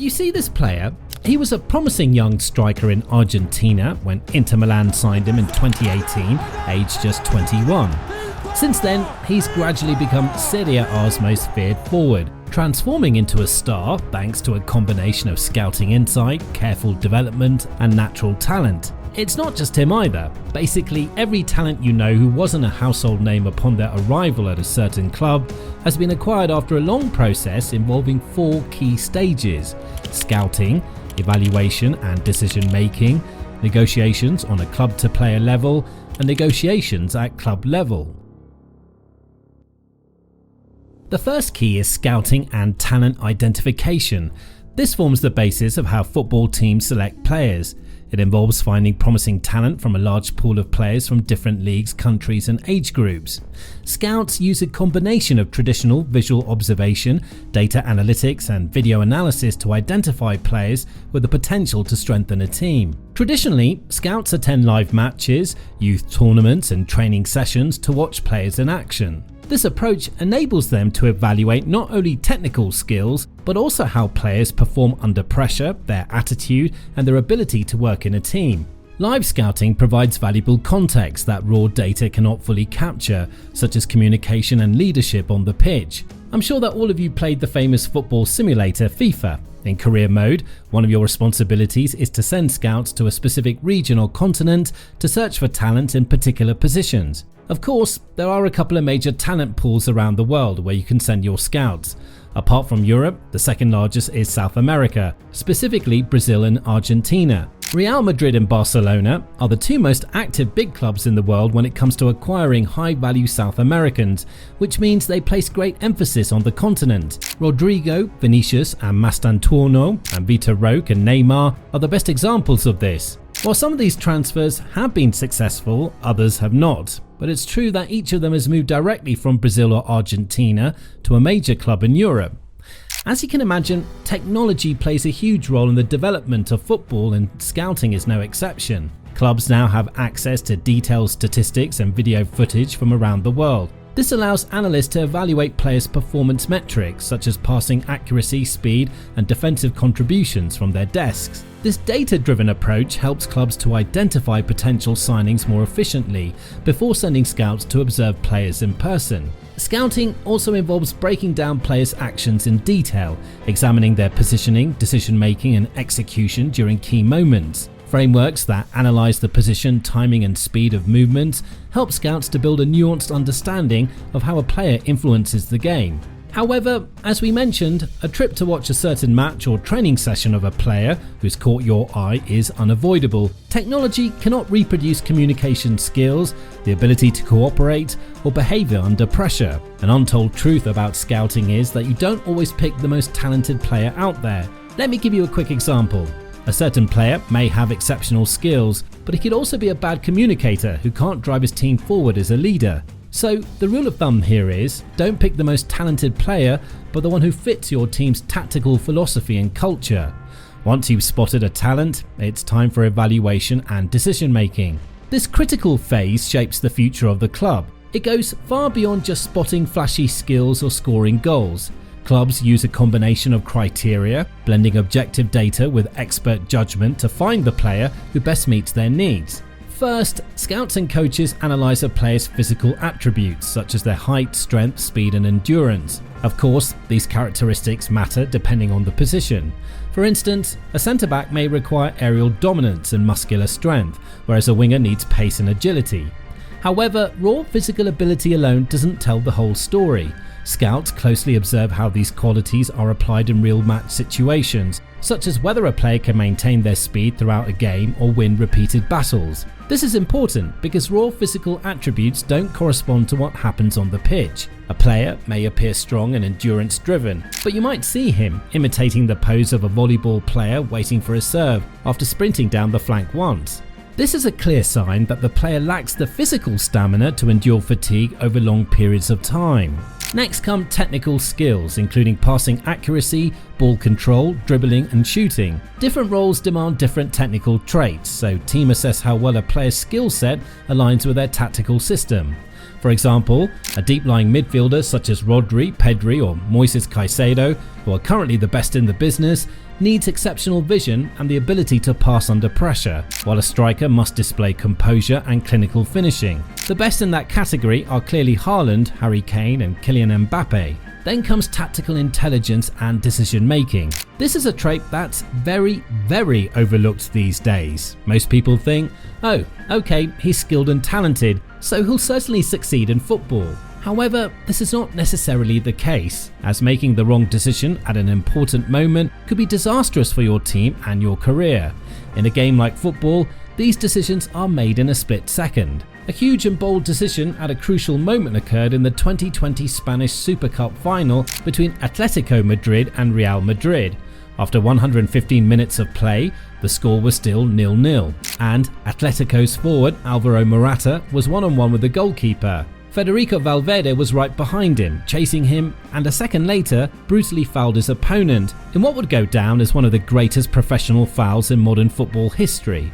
You see this player? He was a promising young striker in Argentina when Inter Milan signed him in 2018, aged just 21. Since then, he's gradually become Serie A's most feared forward, transforming into a star thanks to a combination of scouting insight, careful development, and natural talent. It's not just him either. Basically, every talent you know who wasn't a household name upon their arrival at a certain club has been acquired after a long process involving 4 key stages: scouting, evaluation and decision making, negotiations on a club-to-player level, and negotiations at club level. The first key is scouting and talent identification. This forms the basis of how football teams select players. It involves finding promising talent from a large pool of players from different leagues, countries, and age groups. Scouts use a combination of traditional visual observation, data analytics, and video analysis to identify players with the potential to strengthen a team. Traditionally, scouts attend live matches, youth tournaments, and training sessions to watch players in action. This approach enables them to evaluate not only technical skills, but also how players perform under pressure, their attitude, and their ability to work in a team. Live scouting provides valuable context that raw data cannot fully capture, such as communication and leadership on the pitch. I'm sure that all of you played the famous football simulator FIFA. In Career Mode, one of your responsibilities is to send scouts to a specific region or continent to search for talent in particular positions. Of course, there are a couple of major talent pools around the world where you can send your scouts. Apart from Europe, the second largest is South America, specifically Brazil and Argentina. Real Madrid and Barcelona are the 2 most active big clubs in the world when it comes to acquiring high-value South Americans, which means they place great emphasis on the continent. Rodrigo, Vinicius and Mastantuono and Vitor Roque and Neymar are the best examples of this. While some of these transfers have been successful, others have not. But it's true that each of them has moved directly from Brazil or Argentina to a major club in Europe. As you can imagine, technology plays a huge role in the development of football, and scouting is no exception. Clubs now have access to detailed statistics and video footage from around the world. This allows analysts to evaluate players' performance metrics such as passing accuracy, speed, and defensive contributions from their desks. This data-driven approach helps clubs to identify potential signings more efficiently before sending scouts to observe players in person. Scouting also involves breaking down players' actions in detail, examining their positioning, decision-making, and execution during key moments. Frameworks that analyze the position, timing, and speed of movements help scouts to build a nuanced understanding of how a player influences the game. However, as we mentioned, a trip to watch a certain match or training session of a player who's caught your eye is unavoidable. Technology cannot reproduce communication skills, the ability to cooperate, or behavior under pressure. An untold truth about scouting is that you don't always pick the most talented player out there. Let me give you a quick example. A certain player may have exceptional skills, but he could also be a bad communicator who can't drive his team forward as a leader. So the rule of thumb here is, don't pick the most talented player, but the one who fits your team's tactical philosophy and culture. Once you've spotted a talent, it's time for evaluation and decision making. This critical phase shapes the future of the club. It goes far beyond just spotting flashy skills or scoring goals. Clubs use a combination of criteria, blending objective data with expert judgment to find the player who best meets their needs. First, scouts and coaches analyze a player's physical attributes such as their height, strength, speed, and endurance. Of course, these characteristics matter depending on the position. For instance, a centre-back may require aerial dominance and muscular strength, whereas a winger needs pace and agility. However, raw physical ability alone doesn't tell the whole story. Scouts closely observe how these qualities are applied in real match situations, such as whether a player can maintain their speed throughout a game or win repeated battles. This is important because raw physical attributes don't correspond to what happens on the pitch. A player may appear strong and endurance driven, but you might see him imitating the pose of a volleyball player waiting for a serve after sprinting down the flank once. This is a clear sign that the player lacks the physical stamina to endure fatigue over long periods of time. Next come technical skills, including passing accuracy, ball control, dribbling, and shooting. Different roles demand different technical traits, so teams assess how well a player's skill set aligns with their tactical system. For example, a deep-lying midfielder such as Rodri, Pedri or Moises Caicedo, who are currently the best in the business, needs exceptional vision and the ability to pass under pressure, while a striker must display composure and clinical finishing. The best in that category are clearly Haaland, Harry Kane and Kylian Mbappe. Then comes tactical intelligence and decision making. This is a trait that's very overlooked these days. Most people think, oh, okay, he's skilled and talented, so he'll certainly succeed in football. However, this is not necessarily the case, as making the wrong decision at an important moment could be disastrous for your team and your career. In a game like football, these decisions are made in a split second. A huge and bold decision at a crucial moment occurred in the 2020 Spanish Super Cup final between Atletico Madrid and Real Madrid. After 115 minutes of play, the score was still 0-0, and Atletico's forward Alvaro Morata was one-on-one with the goalkeeper. Federico Valverde was right behind him, chasing him, and a second later brutally fouled his opponent in what would go down as one of the greatest professional fouls in modern football history.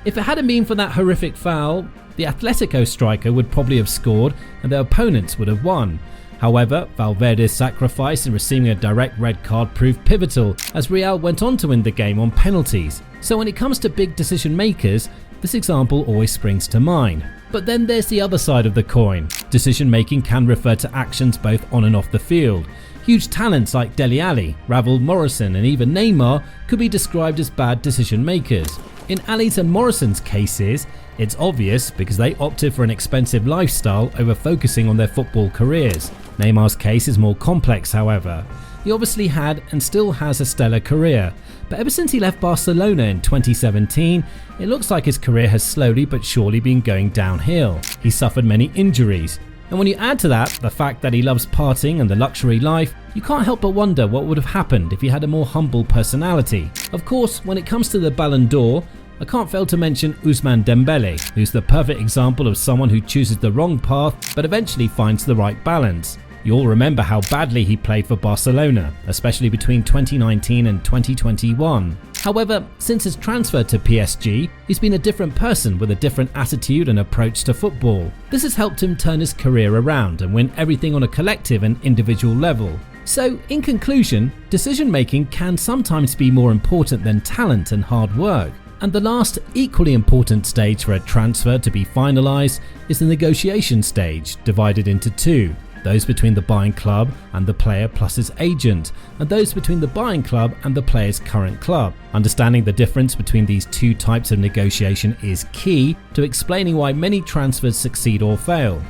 If it hadn't been for that horrific foul, the Atletico striker would probably have scored and their opponents would have won. However, Valverde's sacrifice in receiving a direct red card proved pivotal as Real went on to win the game on penalties. So when it comes to big decision makers, this example always springs to mind. But then there's the other side of the coin. Decision making can refer to actions both on and off the field. Huge talents like Dele Alli, Ravel Morrison and even Neymar could be described as bad decision makers. In Alli's and Morrison's cases, it's obvious because they opted for an expensive lifestyle over focusing on their football careers. Neymar's case is more complex, however. He obviously had and still has a stellar career, but ever since he left Barcelona in 2017, it looks like his career has slowly but surely been going downhill. He suffered many injuries, and when you add to that the fact that he loves partying and the luxury life, you can't help but wonder what would have happened if he had a more humble personality. Of course, when it comes to the Ballon d'Or, I can't fail to mention Ousmane Dembele, who's the perfect example of someone who chooses the wrong path but eventually finds the right balance. You all remember how badly he played for Barcelona, especially between 2019 and 2021. However, since his transfer to PSG, he's been a different person with a different attitude and approach to football. This has helped him turn his career around and win everything on a collective and individual level. So, in conclusion, decision making can sometimes be more important than talent and hard work. And the last, equally important stage for a transfer to be finalised is the negotiation stage, divided into two. Those between the buying club and the player plus his agent, and those between the buying club and the player's current club. Understanding the difference between these two types of negotiation is key to explaining why many transfers succeed or fail.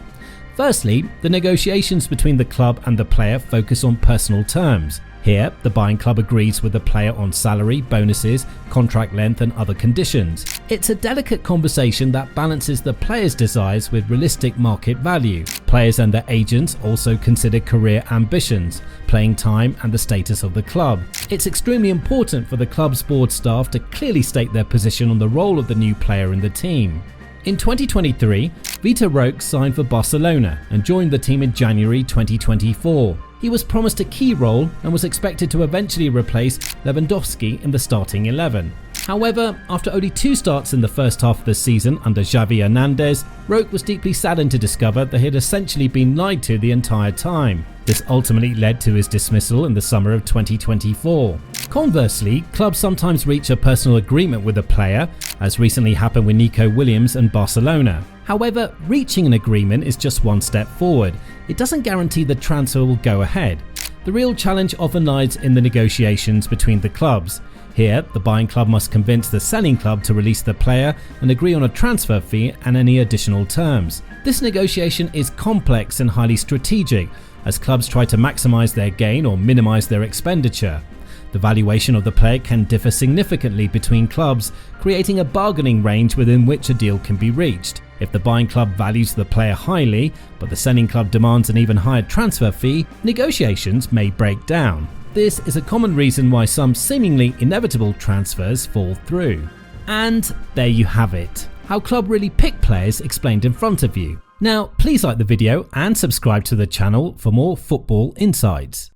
Firstly, the negotiations between the club and the player focus on personal terms. Here, the buying club agrees with the player on salary, bonuses, contract length and other conditions. It's a delicate conversation that balances the player's desires with realistic market value. Players and their agents also consider career ambitions, playing time and the status of the club. It's extremely important for the club's board staff to clearly state their position on the role of the new player in the team. In 2023, Vitor Roque signed for Barcelona and joined the team in January 2024. He was promised a key role and was expected to eventually replace Lewandowski in the starting 11. However, after only 2 starts in the first half of the season under Xavi Hernandez, Roque was deeply saddened to discover that he had essentially been lied to the entire time. This ultimately led to his dismissal in the summer of 2024. Conversely, clubs sometimes reach a personal agreement with a player, as recently happened with Nico Williams and Barcelona. However, reaching an agreement is just one step forward. It doesn't guarantee the transfer will go ahead. The real challenge often lies in the negotiations between the clubs. Here, the buying club must convince the selling club to release the player and agree on a transfer fee and any additional terms. This negotiation is complex and highly strategic, as clubs try to maximize their gain or minimize their expenditure. The valuation of the player can differ significantly between clubs, creating a bargaining range within which a deal can be reached. If the buying club values the player highly, but the selling club demands an even higher transfer fee, negotiations may break down. This is a common reason why some seemingly inevitable transfers fall through. And there you have it. How club really pick players explained in front of you. Now, please like the video and subscribe to the channel for more football insights.